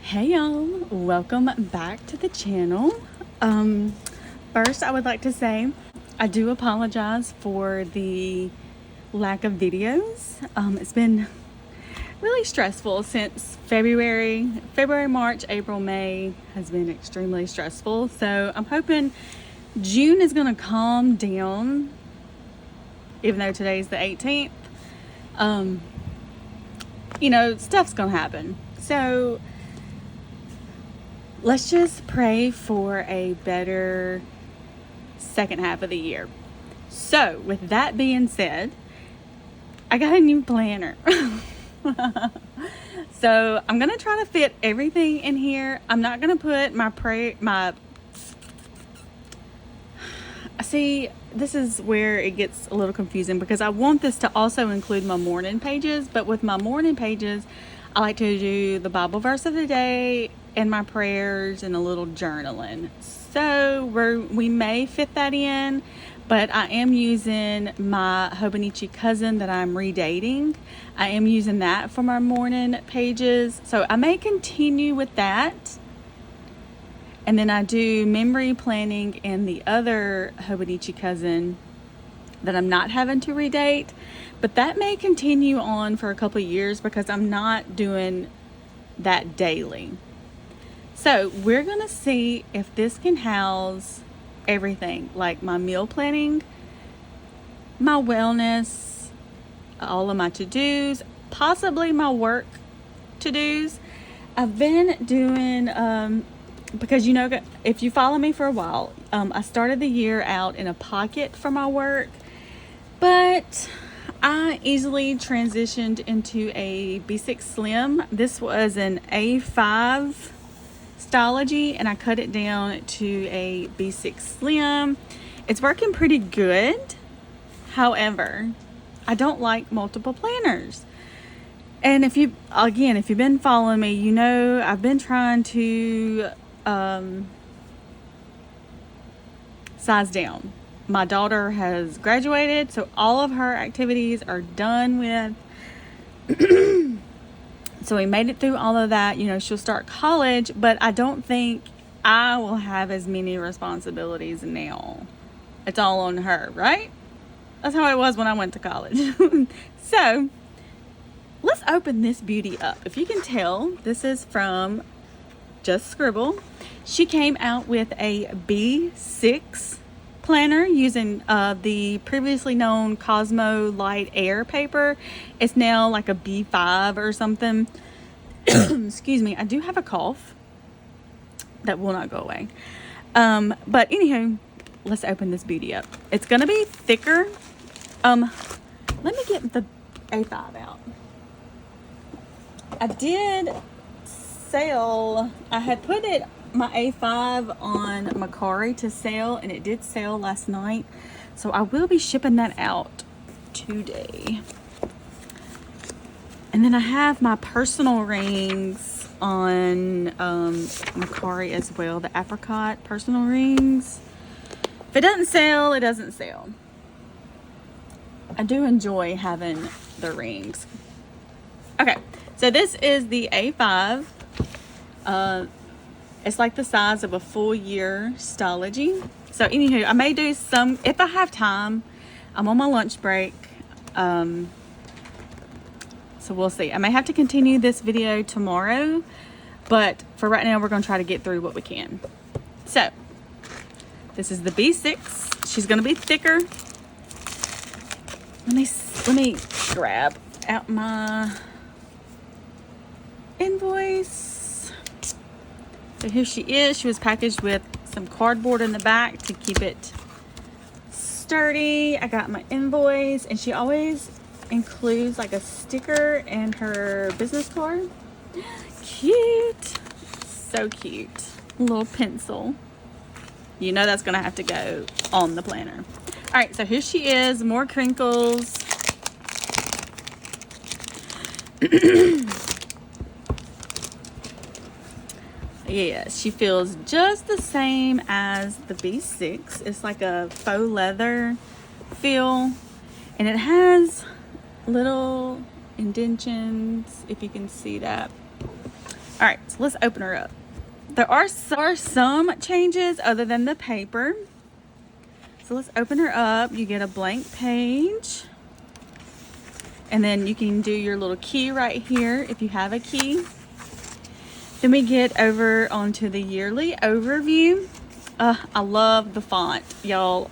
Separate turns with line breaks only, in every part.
Hey y'all, welcome back to the channel. First I would like to say I do apologize for the lack of videos. It's been really stressful since February, March, April, May has been extremely stressful. So I'm hoping June is gonna calm down, even though today's the 18th. Stuff's gonna happen. So let's just pray for a better second half of the year. So with that being said, I got a new planner. So I'm gonna try to fit everything in here. I'm not gonna put see, this is where it gets a little confusing because I want this to also include my morning pages, but with my morning pages I like to do the Bible verse of the day and my prayers and a little journaling. So we may fit that in, but I am using my Hobonichi cousin that I'm redating. I am using that for my morning pages. So I may continue with that. And then I do memory planning in the other Hobonichi cousin that I'm not having to redate. But that may continue on for a couple of years because I'm not doing that daily. So we're going to see if this can house everything, like my meal planning, my wellness, all of my to-dos, possibly my work to-dos. I've been doing, because if you follow me for a while, I started the year out in a pocket for my work, but I easily transitioned into a B6 Slim. This was an A5 stylogy and I cut it down to a B6 Slim. It's working pretty good. However, I don't like multiple planners. And if you've been following me, you know I've been trying to size down. My daughter has graduated, so all of her activities are done with. So we made it through all of that. She'll start college, but I don't think I will have as many responsibilities now. It's all on her, right? That's how it was when I went to college. So let's open this beauty up. If you can tell, this is from Just Scribble. She came out with a B6 planner using the previously known Cosmo Light Air paper. It's now like a B5 or something. Excuse me, I do have a cough that will not go away. But anywho, let's open this beauty up. It's gonna be thicker. Let me get the A5 out. I did sell, I had put my A5 on Macari to sell, and it did sell last night, so I will be shipping that out today. And then I have my personal rings on Macari as well, the apricot personal rings. If it doesn't sell, it doesn't sell. I do enjoy having the rings. Okay, so this is the A5. It's like the size of a full year stylogy. So anywho, I may do some, if I have time. I'm on my lunch break. So we'll see. I may have to continue this video tomorrow, but for right now, we're going to try to get through what we can. So this is the B6. She's going to be thicker. Let me grab out my invoice. So here she is. She was packaged with some cardboard in the back to keep it sturdy. I got my invoice, and she always includes like a sticker and her business card. Cute. So cute. A little pencil. You know that's gonna have to go on the planner. All right, so here she is. More crinkles. Yeah, she feels just the same as the B6. It's like a faux leather feel, and it has little indentions, if you can see that. All right, so let's open her up. There are some changes other than the paper. So let's open her up. You get a blank page. And then you can do your little key right here if you have a key. Then we get over onto the yearly overview. I love the font, y'all.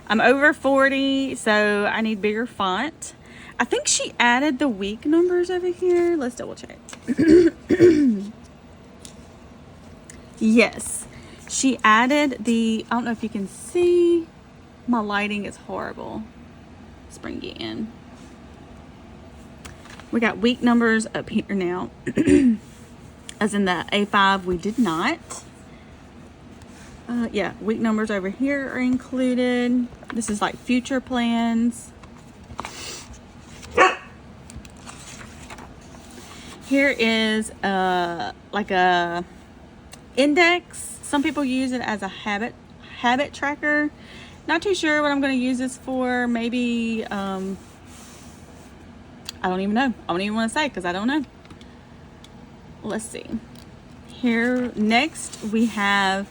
I'm over 40, so I need bigger font. I think she added the week numbers over here. Let's double check. Yes, she added the, I don't know if you can see, my lighting is horrible. Let's bring it in. We got week numbers up here now. As in the A5, we did not. Yeah, week numbers over here are included. This is like future plans. Here is like a index. Some people use it as a habit tracker. Not too sure what I'm going to use this for. Maybe I don't even know. I don't even want to say because I don't know. Let's see. Here next we have,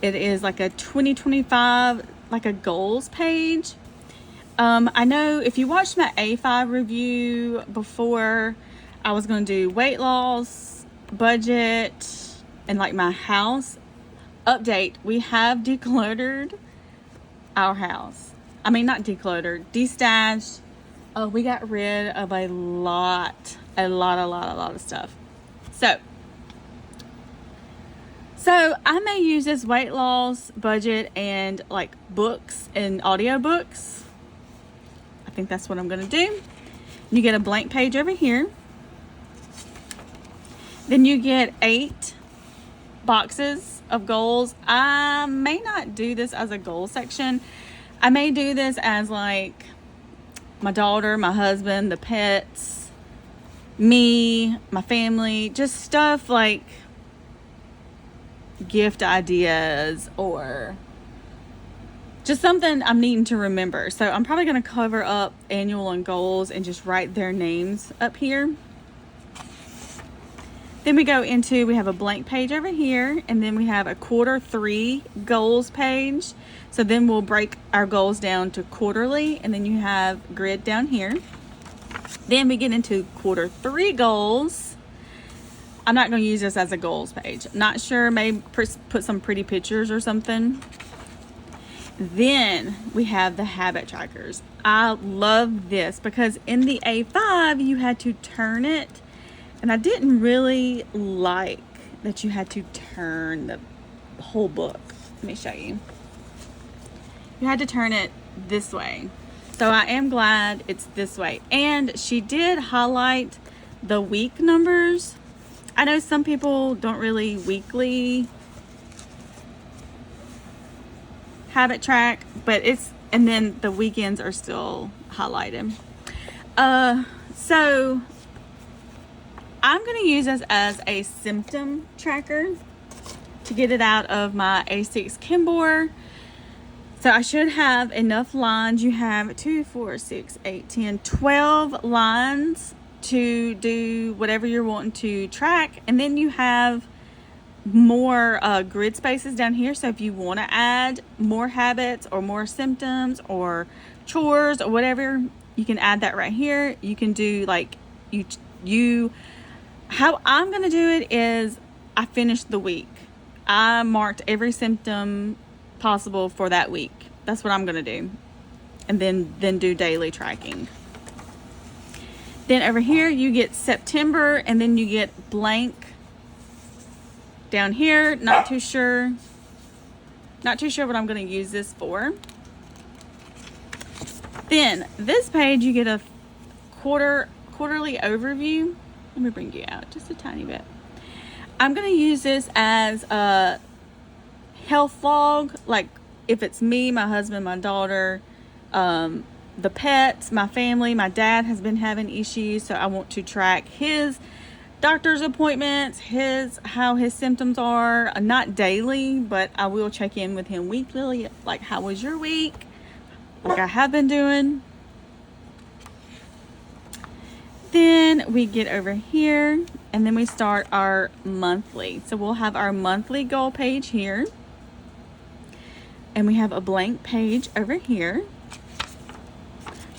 it is like a 2025 like a goals page. I know if you watched my A5 review before, I was going to do weight loss, budget, and like my house update. We have decluttered our house. I mean, not decluttered, destashed. We got rid of a lot of stuff. So I may use this weight loss, budget, and like books and audiobooks. I think that's what I'm going to do. You get a blank page over here. Then you get 8 boxes of goals. I may not do this as a goal section. I may do this as like my daughter, my husband, the pets, me, my family, just stuff like gift ideas or just something I'm needing to remember. So I'm probably going to cover up annual and goals and just write their names up here. Then we go into, we have a blank page over here, and then we have a Q3 goals page. So then we'll break our goals down to quarterly, and then you have grid down here. Then we get into Q3 goals. I'm not going to use this as a goals page. Not sure, maybe put some pretty pictures or something. Then we have the habit trackers. I love this because in the A5 you had to turn it. And I didn't really like that you had to turn the whole book. Let me show you. You had to turn it this way. So I am glad it's this way. And she did highlight the week numbers. I know some people don't really weekly habit track, but and then the weekends are still highlighted. So I'm going to use this as a symptom tracker to get it out of my A6 Kimbor. So I should have enough lines. You have 2, 4, 6, 8, 10, 12 lines to do whatever you're wanting to track. And then you have more grid spaces down here. So if you want to add more habits or more symptoms or chores or whatever, you can add that right here. You can do like how I'm going to do it is I finished the week. I marked every symptom possible for that week. That's what I'm going to do. And then do daily tracking. Then over here you get September, and then you get blank down here. Not too sure what I'm going to use this for. Then this page you get a quarterly overview. Let me bring you out just a tiny bit. I'm going to use this as a health log. Like if it's me, my husband, my daughter, the pets, my family. My dad has been having issues, so I want to track his doctor's appointments, how his symptoms are. Not daily, but I will check in with him weekly. Like, how was your week? Like I have been doing. Then we get over here and then we start our monthly. So we'll have our monthly goal page here, and we have a blank page over here.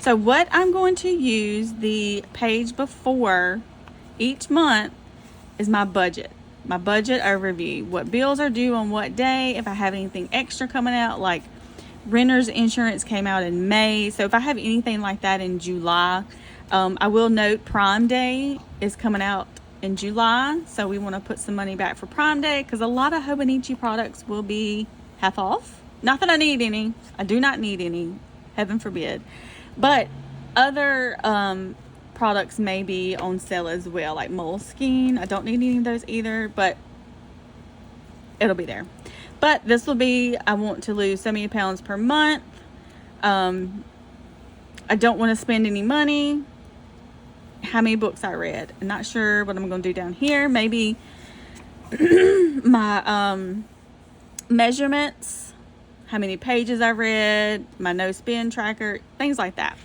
So what I'm going to use the page before each month is my budget overview. What bills are due on what day, if I have anything extra coming out, like renter's insurance came out in May. So if I have anything like that in July, I will note Prime Day is coming out in July. So we want to put some money back for Prime Day, because a lot of Hobonichi products will be half off. Not that I need any. I do not need any. Heaven forbid. But other products may be on sale as well, like Moleskine. I don't need any of those either, but it'll be there. But this will be, I want to lose so many pounds per month. I don't want to spend any money. How many books I read. I'm not sure what I'm going to do down here. Maybe my measurements, how many pages I read, my no spend tracker, things like that.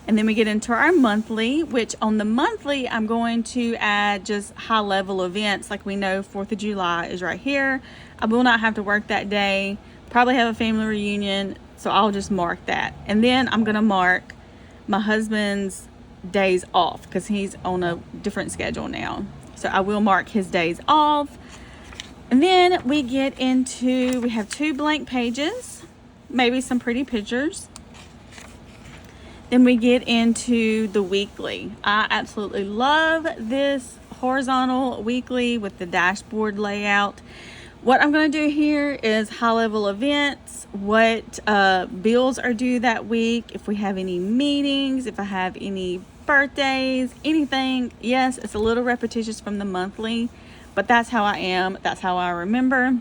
And then we get into our monthly, which on the monthly, I'm going to add just high level events. Like we know 4th of July is right here. I will not have to work that day. Probably have a family reunion, so I'll just mark that. And then I'm going to mark my husband's days off, because he's on a different schedule now. So I will mark his days off. And then we get into, we have 2 blank pages, maybe some pretty pictures. Then we get into the weekly. I absolutely love this horizontal weekly with the dashboard layout. What I'm going to do here is high level events, what bills are due that week, if we have any meetings, if I have any birthdays, anything. Yes, it's a little repetitious from the monthly, but that's how I am. That's how I remember.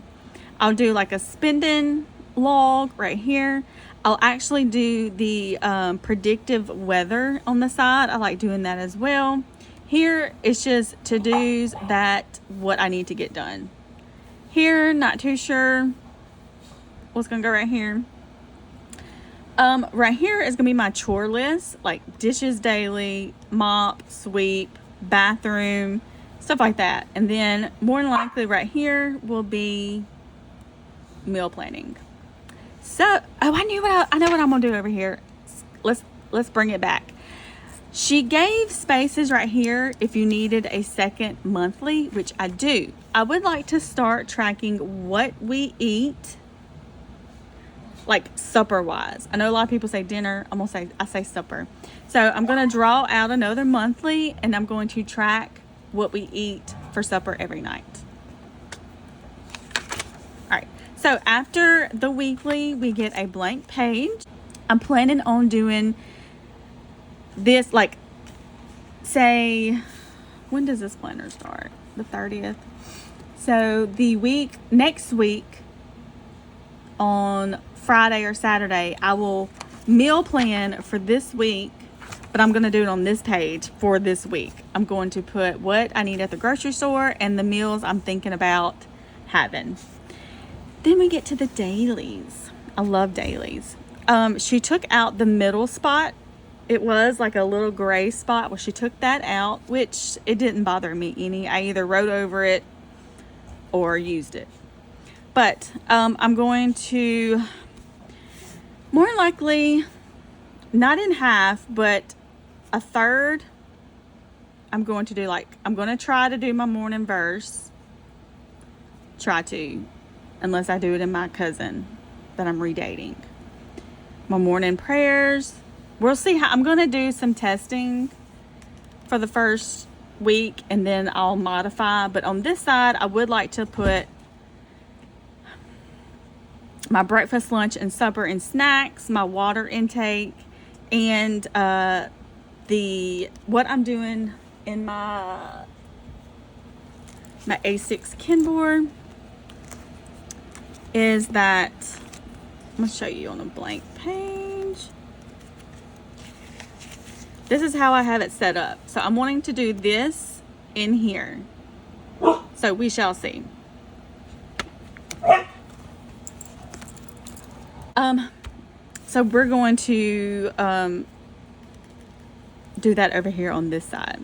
I'll do like a spending log right here. I'll actually do the predictive weather on the side. I like doing that as well. Here, it's just to-dos, that what I need to get done. Here, not too sure what's gonna go right here. Right here is gonna be my chore list, like dishes daily, mop, sweep, bathroom, stuff like that. And then more than likely right here will be meal planning. So, I know what I'm gonna do over here. Let's bring it back. She gave spaces right here if you needed a second monthly, which I do. I would like to start tracking what we eat, like supper wise. I know a lot of people say dinner. I say supper. So I'm gonna draw out another monthly, and I'm going to track what we eat for supper every night. All right. So after the weekly, we get a blank page. I'm planning on doing this, like, say, when does this planner start? The 30th. So the next week on Friday or Saturday, I will meal plan for this week, but I'm going to do it on this page for this week. I'm going to put what I need at the grocery store and the meals I'm thinking about having. Then we get to the dailies. I love dailies. She took out the middle spot. It was like a little gray spot. Well, she took that out, which it didn't bother me any. I either wrote over it or used it. But I'm going to more likely, not in half, but a third. I'm going to do I'm going to try to do my morning verse. Unless I do it in my cousin that I'm redating. My morning prayers. We'll see how I'm going to do some testing for the first week, and then I'll modify. But on this side, I would like to put my breakfast, lunch, and supper and snacks, my water intake, and what I'm doing in my A6 Kenboard is that, I'm going to show you on a blank page. This is how I have it set up. So I'm wanting to do this in here. So we shall see. So we're going to do that over here on this side.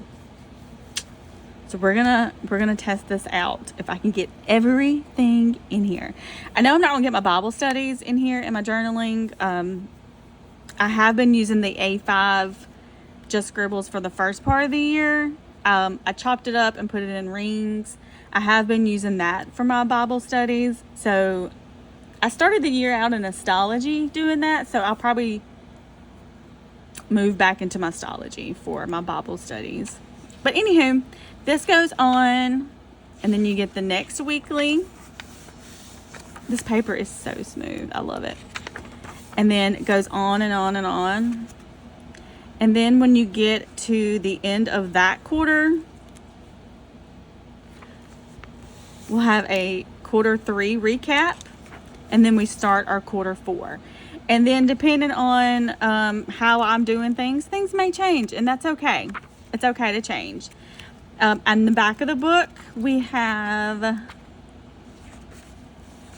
So we're gonna test this out if I can get everything in here. I know I'm not gonna get my Bible studies in here and my journaling. I have been using the A5 just scribbles for the first part of the year. I chopped it up and put it in rings. I have been using that for my Bible studies. So I started the year out in astrology doing that. So I'll probably move back into my astrology for my Bible studies. But anywho, this goes on, and then you get the next weekly. This paper is so smooth. I love it. And then it goes on and on and on. And then when you get to the end of that quarter, we'll have a quarter 3 recap, and then we start our quarter 4. And then depending on how I'm doing things may change, and that's okay. It's okay to change. On the back of the book, we have the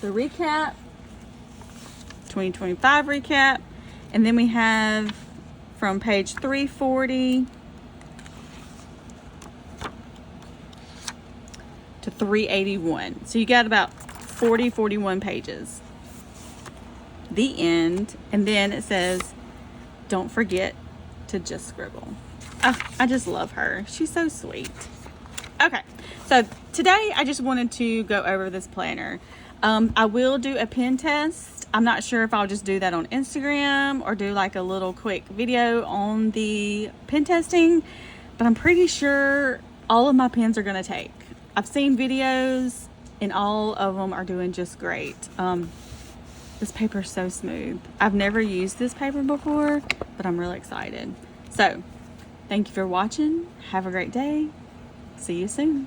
recap, 2025 recap, and then we have from page 340 to 381. So you got about 41 pages. The end, and then it says, don't forget to just scribble. Oh, I just love her. She's so sweet. Okay, so today I just wanted to go over this planner. I will do a pen test. I'm not sure if I'll just do that on Instagram or do like a little quick video on the pen testing, but I'm pretty sure all of my pens are gonna take. I've seen videos and all of them are doing just great. This paper is so smooth. I've never used this paper before, but I'm really excited. So, thank you for watching. Have a great day. See you soon.